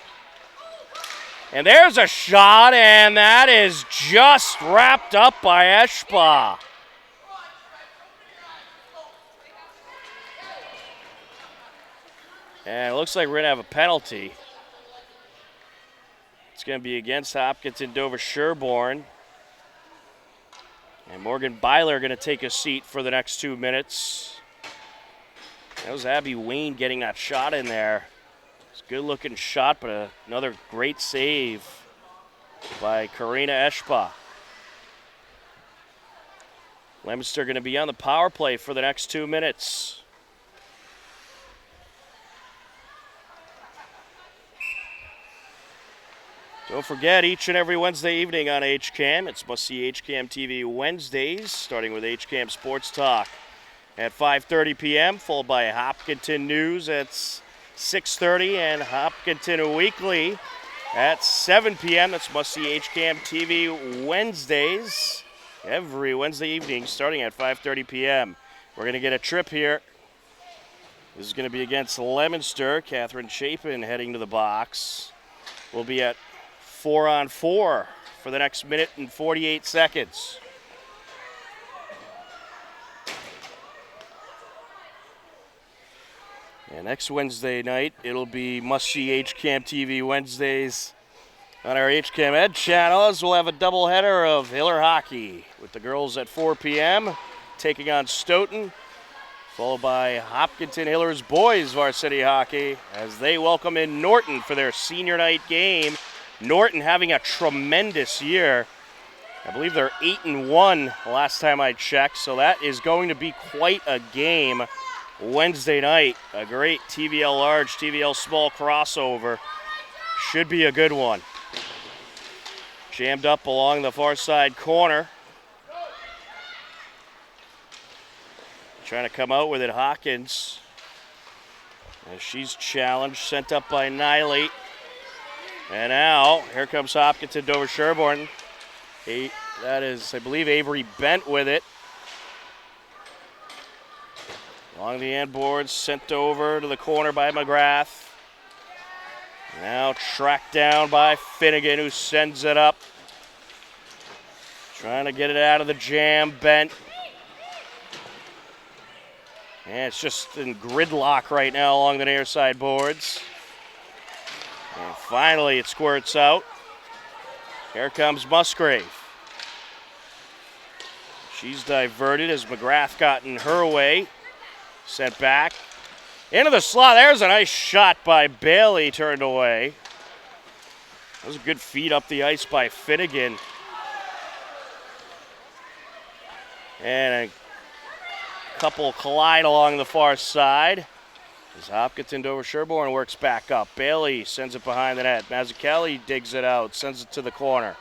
And there's a shot, and that is just wrapped up by Eshba. And it looks like we're going to have a penalty. It's going to be against Hopkinton Dover Sherborne. And Morgan Byler going to take a seat for the next 2 minutes. That was Abby Wayne getting that shot in there. It's a good-looking shot, but another great save by Karina Eschba. Leominster going to be on the power play for the next 2 minutes. Don't forget, each and every Wednesday evening on HCAM, it's must-see HCAM TV Wednesdays, starting with HCAM Sports Talk at 5:30 p.m., followed by Hopkinton News at 6:30, and Hopkinton Weekly at 7 p.m. That's must-see HCAM TV Wednesdays, every Wednesday evening, starting at 5:30 p.m. We're going to get a trip here. This is going to be against Leominster. Catherine Chapin heading to the box. We'll be at 4-on-4 for the next minute and 48 seconds. And next Wednesday night, it'll be must-see HCAM TV Wednesdays on our HCAM Ed channel, as we'll have a doubleheader of Hiller hockey with the girls at 4 p.m. taking on Stoughton, followed by Hopkinton Hillers boys varsity hockey as they welcome in Norton for their senior night game. Norton having a tremendous year. I believe they're 8-1 last time I checked, so that is going to be quite a game Wednesday night. A great TVL large, TVL small crossover. Should be a good one. Jammed up along the far side corner. Trying to come out with it, Hawkins. As she's challenged, sent up by Niley. And now, here comes Hopkinton Dover Sherborne. That is, I believe, Avery Bent with it. Along the end boards, sent over to the corner by McGrath. Now tracked down by Finnegan, who sends it up. Trying to get it out of the jam, Bent. And it's just in gridlock right now along the near side boards. And finally it squirts out. Here comes Musgrave. She's diverted as McGrath got in her way. Sent back. Into the slot. There's a nice shot by Bailey, turned away. That was a good feed up the ice by Finnegan. And a couple collide along the far side. As Hopkinton Dover Sherborne works back up. Bailey sends it behind the net. Mazzucchelli digs it out, sends it to the corner.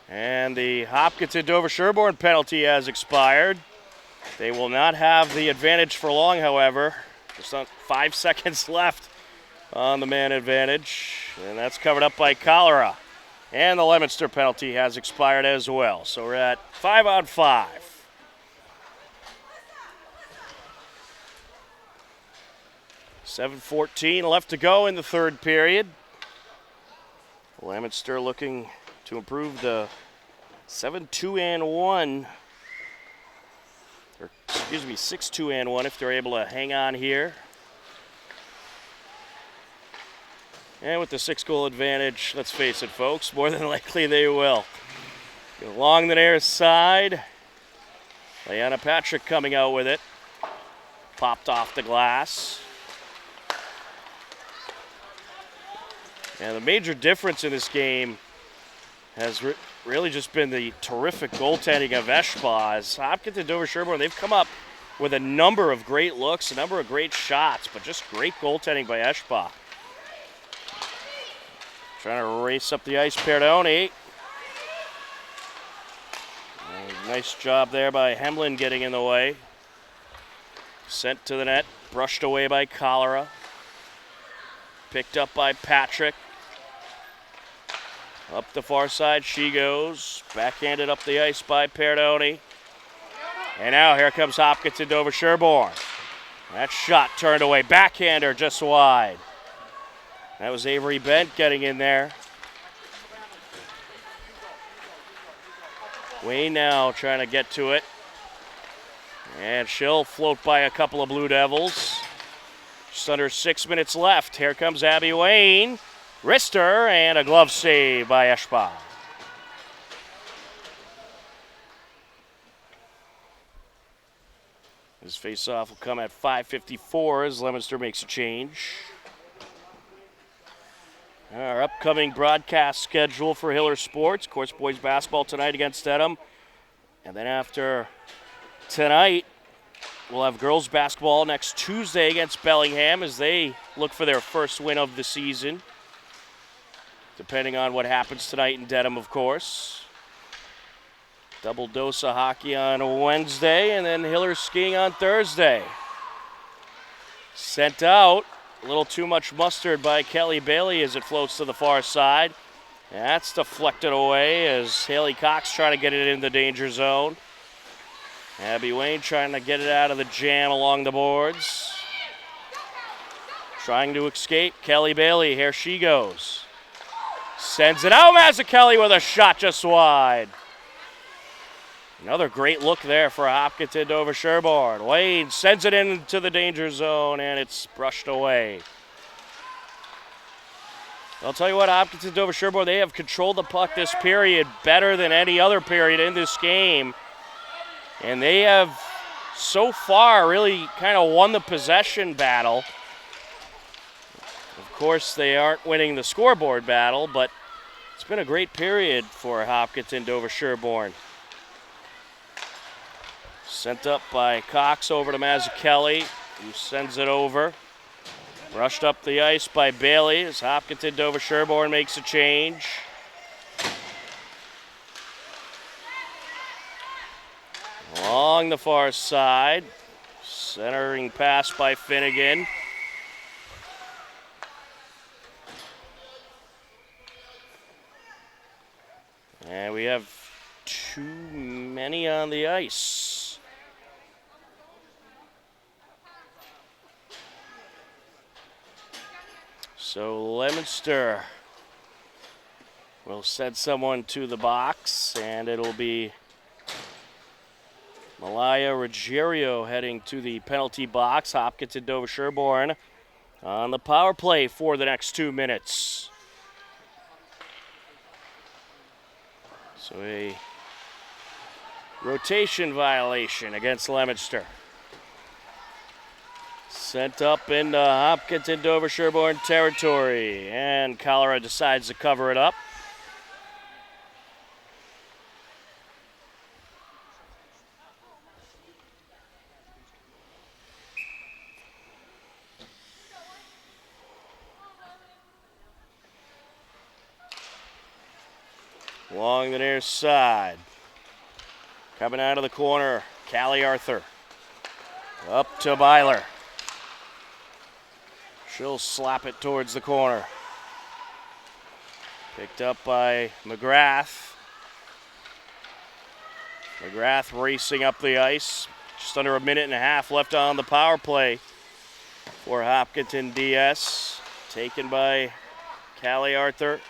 And the Hopkinton Dover Sherborne penalty has expired. They will not have the advantage for long, however. Just 5 seconds left on the man advantage. And that's covered up by Cholera. And the Leominster penalty has expired as well. So we're at 5-on-5. $7:14 left to go in the third period. Leominster looking to improve to 7-2-1. Or, excuse me, 6-2-1 if they're able to hang on here. And with the 6-goal advantage, let's face it, folks, more than likely they will. Along the near side, Leanna Patrick coming out with it. Popped off the glass. And the major difference in this game has really just been the terrific goaltending of Eschba. As Hopkinton Dover Sherborne, they've come up with a number of great looks, a number of great shots, but just great goaltending by Eschba. Trying to race up the ice, Perdoni. Nice job there by Hemlin getting in the way. Sent to the net, brushed away by Cholera. Picked up by Patrick. Up the far side she goes. Backhanded up the ice by Perdoni. And now here comes Hopkinton Dover Sherborne. That shot turned away. Backhander just wide. That was Avery Bent getting in there. Wayne now trying to get to it. And she'll float by a couple of Blue Devils. Just under 6 minutes left. Here comes Abby Wayne. Wrister and a glove save by Eschbach. This face-off will come at 5:54 as Leominster makes a change. Our upcoming broadcast schedule for Hiller Sports. Of course, boys basketball tonight against Dedham. And then after tonight, we'll have girls basketball next Tuesday against Bellingham as they look for their first win of the season. Depending on what happens tonight in Dedham, of course. Double dose of hockey on Wednesday, and then Hiller skiing on Thursday. Sent out. A little too much mustard by Kelly Bailey as it floats to the far side. That's deflected away as Haley Cox trying to get it in the danger zone. Abby Wayne trying to get it out of the jam along the boards. Trying to escape. Kelly Bailey, here she goes. Sends it out. Mazzucchelli with a shot just wide. Another great look there for Hopkinton Dover Sherborne. Wayne sends it into the danger zone, and it's brushed away. I'll tell you what, Hopkinton Dover Sherborne, they have controlled the puck this period better than any other period in this game. And they have, so far, really kind of won the possession battle. Of course, they aren't winning the scoreboard battle, but it's been a great period for Hopkinton Dover Sherborne. Sent up by Cox over to Mazzucchelli, who sends it over. Rushed up the ice by Bailey as Hopkinton Dover Sherborne makes a change. Along the far side, centering pass by Finnegan. And we have too many on the ice. So Leominster will send someone to the box, and it'll be Malaya Ruggiero heading to the penalty box. Hopkinton Dover Sherborne on the power play for the next 2 minutes. So a rotation violation against Leominster. Sent up into Hopkinton Dover Sherborne territory, and Cholera decides to cover it up. Along the near side. Coming out of the corner, Callie Arthur. Up to Byler. She'll slap it towards the corner. Picked up by McGrath. McGrath racing up the ice. Just under a minute and a half left on the power play for Hopkinton DS. Taken by Callie Arthur.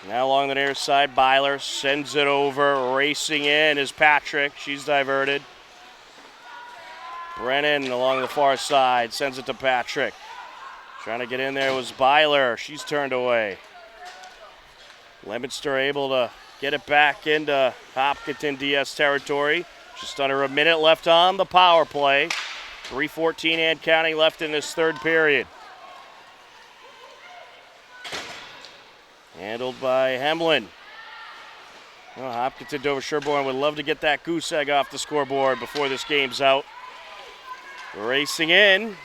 Now along the near side, Byler sends it over. Racing in is Patrick. She's diverted. Brennan along the far side sends it to Patrick. Trying to get in there was Byler. She's turned away. Leominster able to get it back into Hopkinton DS territory. Just under a minute left on the power play. 3:14 and counting left in this third period. Handled by Hemlin. Well, Hopkinton Dover Sherborne would love to get that goose egg off the scoreboard before this game's out. Racing in.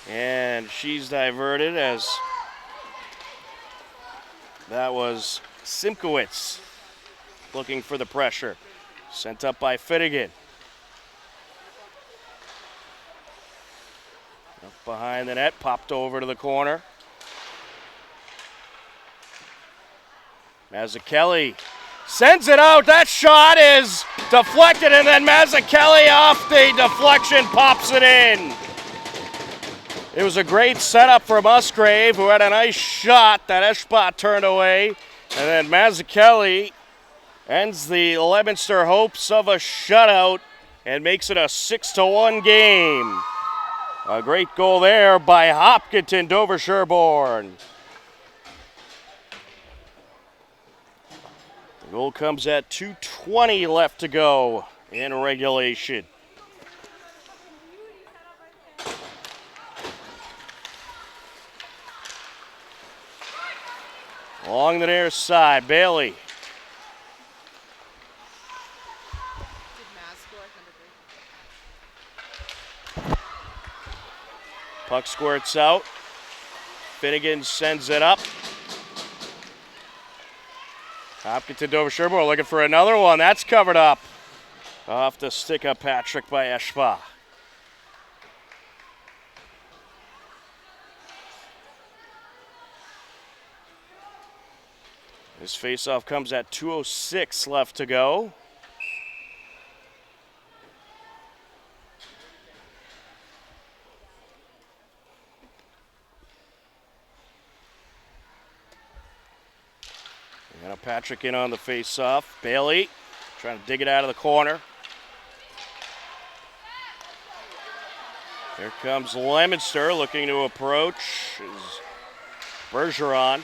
And she's diverted as that was Simkowitz looking for the pressure. Sent up by Finnegan. Up behind the net, popped over to the corner. Mazzucchelli sends it out. That shot is deflected, and then Mazzucchelli off the deflection pops it in. It was a great setup for Musgrave, who had a nice shot that Eschbach turned away. And then Mazzucchelli ends the Leominster hopes of a shutout and makes it a 6-1 game. A great goal there by Hopkinton Dover Sherborne. The goal comes at 2:20 left to go in regulation. Along the near side, Bailey. Puck squirts out. Finnegan sends it up. Hopkinton Dover Sherborne looking for another one. That's covered up. Off the stick of Patrick by Eshpa. This faceoff comes at 2:06 left to go. And Patrick in on the faceoff. Bailey trying to dig it out of the corner. Here comes Leominster looking to approach. Is Bergeron.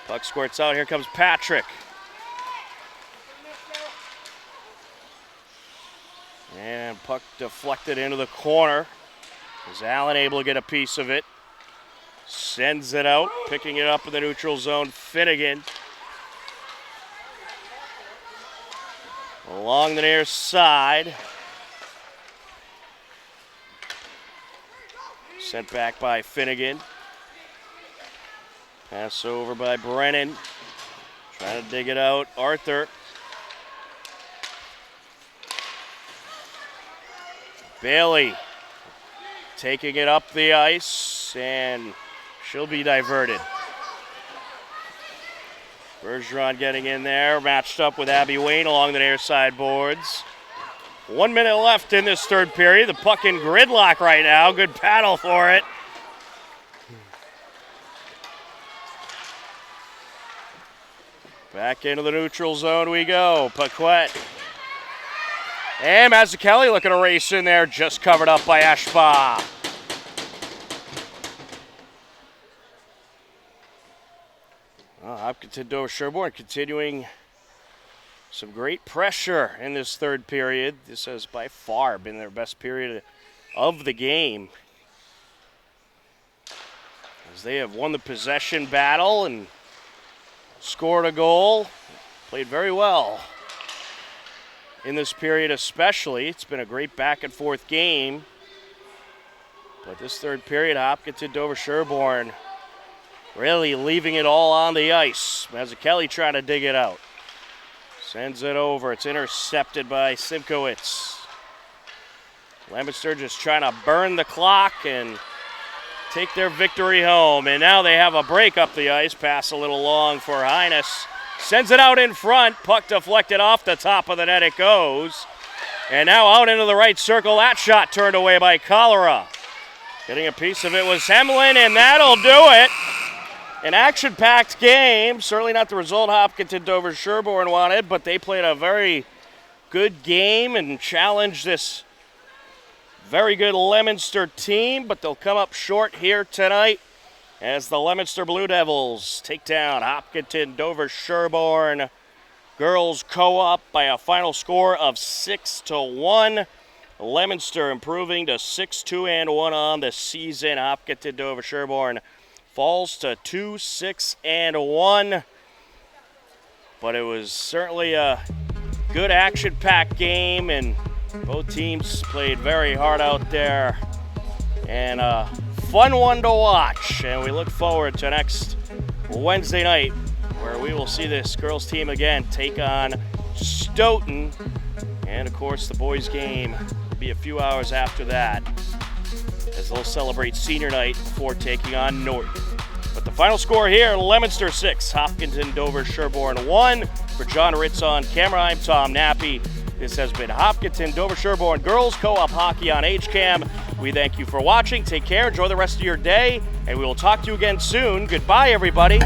Puck squirts out. Here comes Patrick. And puck deflected into the corner. Is Allen able to get a piece of it? Sends it out, picking it up in the neutral zone. Finnegan. Along the near side. Sent back by Finnegan. Pass over by Brennan. Trying to dig it out. Arthur. Bailey taking it up the ice, and she'll be diverted. Bergeron getting in there, matched up with Abby Wayne along the near side boards. 1 minute left in this third period. The puck in gridlock right now. Good paddle for it. Back into the neutral zone we go. Paquette. And Mazzucchelli looking to race in there, just covered up by Eshpa. Hopkinton Dover Sherborne continuing some great pressure in this third period. This has by far been their best period of the game, as they have won the possession battle and scored a goal. Played very well in this period especially. It's been a great back and forth game. But this third period, Hopkinton Dover Sherborne really leaving it all on the ice. Mazzucchelli trying to dig it out. Sends it over. It's intercepted by Simkowitz. Leominster just trying to burn the clock and take their victory home. And now they have a break up the ice. Pass a little long for Hines. Sends it out in front. Puck deflected off the top of the net. It goes. And now out into the right circle. That shot turned away by Cholera. Getting a piece of it was Hemlin, and that'll do it. An action-packed game. Certainly not the result Hopkinton Dover Sherborne wanted, but they played a very good game and challenged this very good Leominster team, but they'll come up short here tonight as the Leominster Blue Devils take down Hopkinton Dover Sherborne girls co-op by a final score of 6-1. Leominster improving to 6-2-1 on the season. Hopkinton Dover Sherborne falls to 2-6-1. But it was certainly a good action-packed game, and both teams played very hard out there. And a fun one to watch. And we look forward to next Wednesday night, where we will see this girls team again take on Stoughton. And of course the boys game will be a few hours after that, as they'll celebrate senior night before taking on Norton. But the final score here, Leominster 6, Hopkinton Dover Sherborne 1. For John Ritz on camera, I'm Tom Nappy. This has been Hopkinton Dover Sherborne Girls Co-op Hockey on HCAM. We thank you for watching. Take care, enjoy the rest of your day, and we will talk to you again soon. Goodbye, everybody.